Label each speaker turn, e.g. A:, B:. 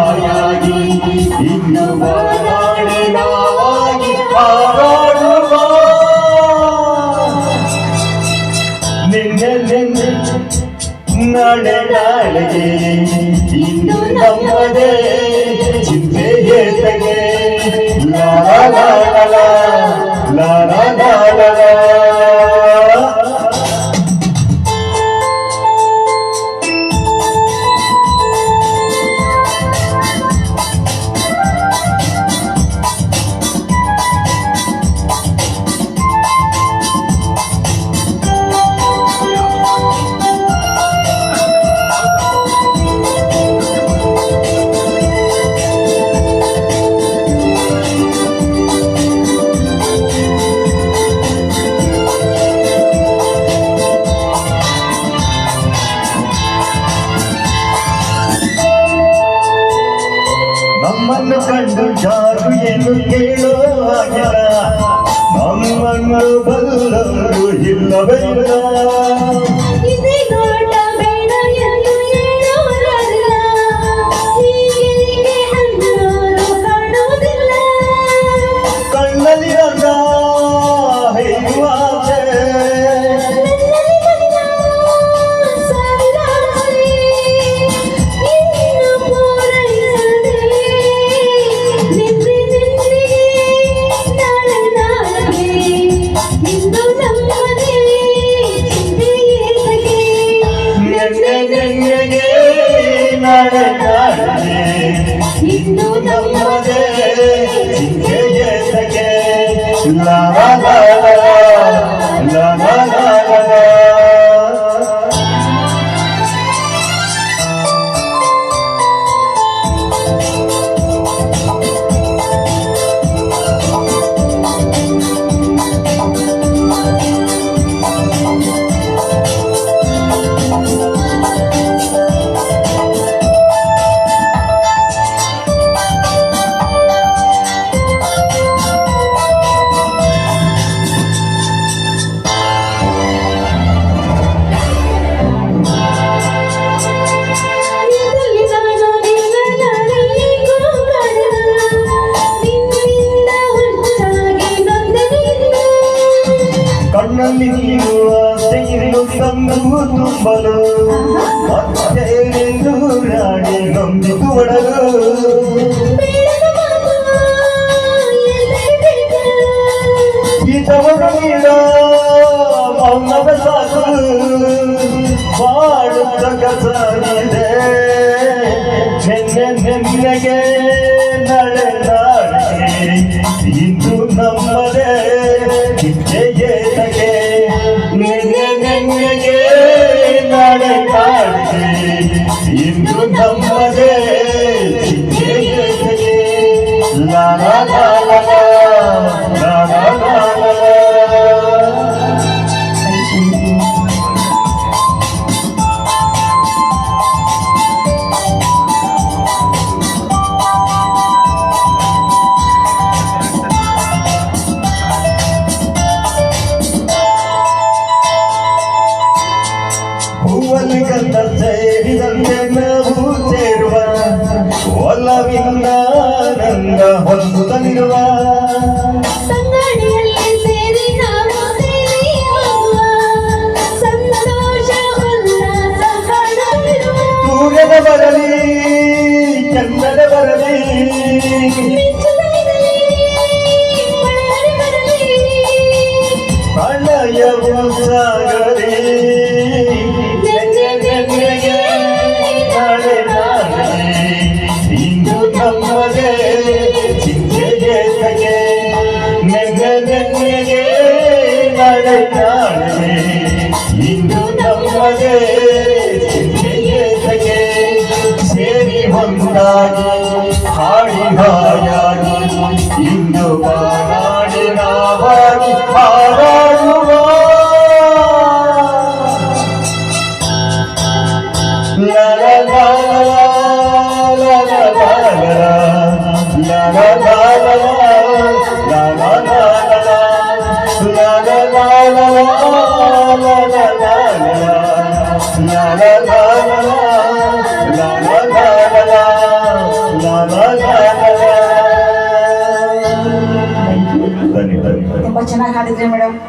A: ಹಾಯಾಗಿ ಇಂದು ಬಾನಾಡಿ ನಾವಾಗಿ ಹಾರಾಡುವ ನಿನ್ನೆ ನಿನ್ನೆ ನಾಳೆ ನಾಳೆಗೆ ಇಂದು ನಮ್ಮದೇ ಚಿಂತೆ ಏತಗೆ ಲಾ ಲಾ ಲಾ ಲಾ ಲಾ ಲಾ ಲಾ ಲಾ. ನಮ್ಮನ್ನು ಕಂಡು ಯಾರು ಏನು ಕೇಳೋ ಹಾಗಿಲ್ಲ, ನಮ್ಮನ್ನು ಬಲ್ಲವರು ಇಲ್ಲವಿಲ್ಲ. ಕಣ್ಣಲ್ಲಿ ರಂಗ ಹೇಳುವ ಇಂದು ನಮ್ಮದೇ ಚಿಂತೆಯೇ ಸಗೆ ಲಾ ಲಾ ಲಾ ಲಾ ಲಾ ಲಾ ಲಾ. ಕಣ್ಣಲ್ಲಿ ನೀನು ಆಸೆಯನ್ನು ತಂದು ತುಂಬಲು ಮತ್ತೇನೆಂದು ರಾಣಿ ನಂಬಿತು ಒಡಲು ಗೀತವನ್ನು ನೀಡ ಮೌನವ ಸಾಕು ಮಾಡುತ್ತ ಕಸಾಗಿದೆ ನೆನ್ನೆ ನೆನ್ನೆಗೆ ನಡೆ ನಾಡಿಗೆ ಇಂದು ನಮ್ಮದೇ ಚಿಂತೆಯೇ ಸಗೆ ನೆನ್ನೆ ನೆನ್ನೆಗೆ ನಡೆ ನಾಡಿಗೆ ಇಂದು ನಮ್ಮದೇ ಚಿಂತೆಯೇ ಸಗೆ ಲಾ ಲಾ ಲಾ ಲಾ ಲಾ ಲಾ ಲಾ ಲಾ. ಹೂವಲ್ಲಿ ಗಂಧ ಸೇರಿದಂತೆ ನಾವು ಸೇರುವ ಒಲವಿಂದ ನಂದ ಹೊಂದುತ್ತಲಿರುವ
B: ಸಂಗಡಿಯಲ್ಲಿ ಸೇರಿ ನಾವು ಸೇರಿಯಾಗುವ ಸಂತೋಷ ಉಲ್ಲಾಸ ಕಾಣಲಿರುವ
A: ಸೂರ್ಯನ ಬರಲಿ ಚಂದನ ಬರಲಿ ಪ್ರಣಯವು ಸಾಗಲಿ ಇಂದು ನಮ್ಮದೇ ಚಿಂತೆಯೇ ಸಗೆ ನೆನ್ನೆ ನೆನ್ನೆಗೆ ನಡೆ ನಾಡಿಗೆ ಇಂದು ನಮ್ಮದೇ ಚಿಂತೆಯೇ ಸಗೆ ಸೇರಿ ಒಂದಾಗಿ ಹಾಡಿ ಹಾಯಾಗಿ ಇಂದು ಬಾನಾಡಿ ನಾವಾಗಿ ಹಾರಾಡುವ ಲಾ ಲಾ ಲಾ ಲಾ ಲಾ ಲಾ ಲಾ ಲಾ la la la la
C: ನಮಸ್ತೆ ಮೇಡಮ್.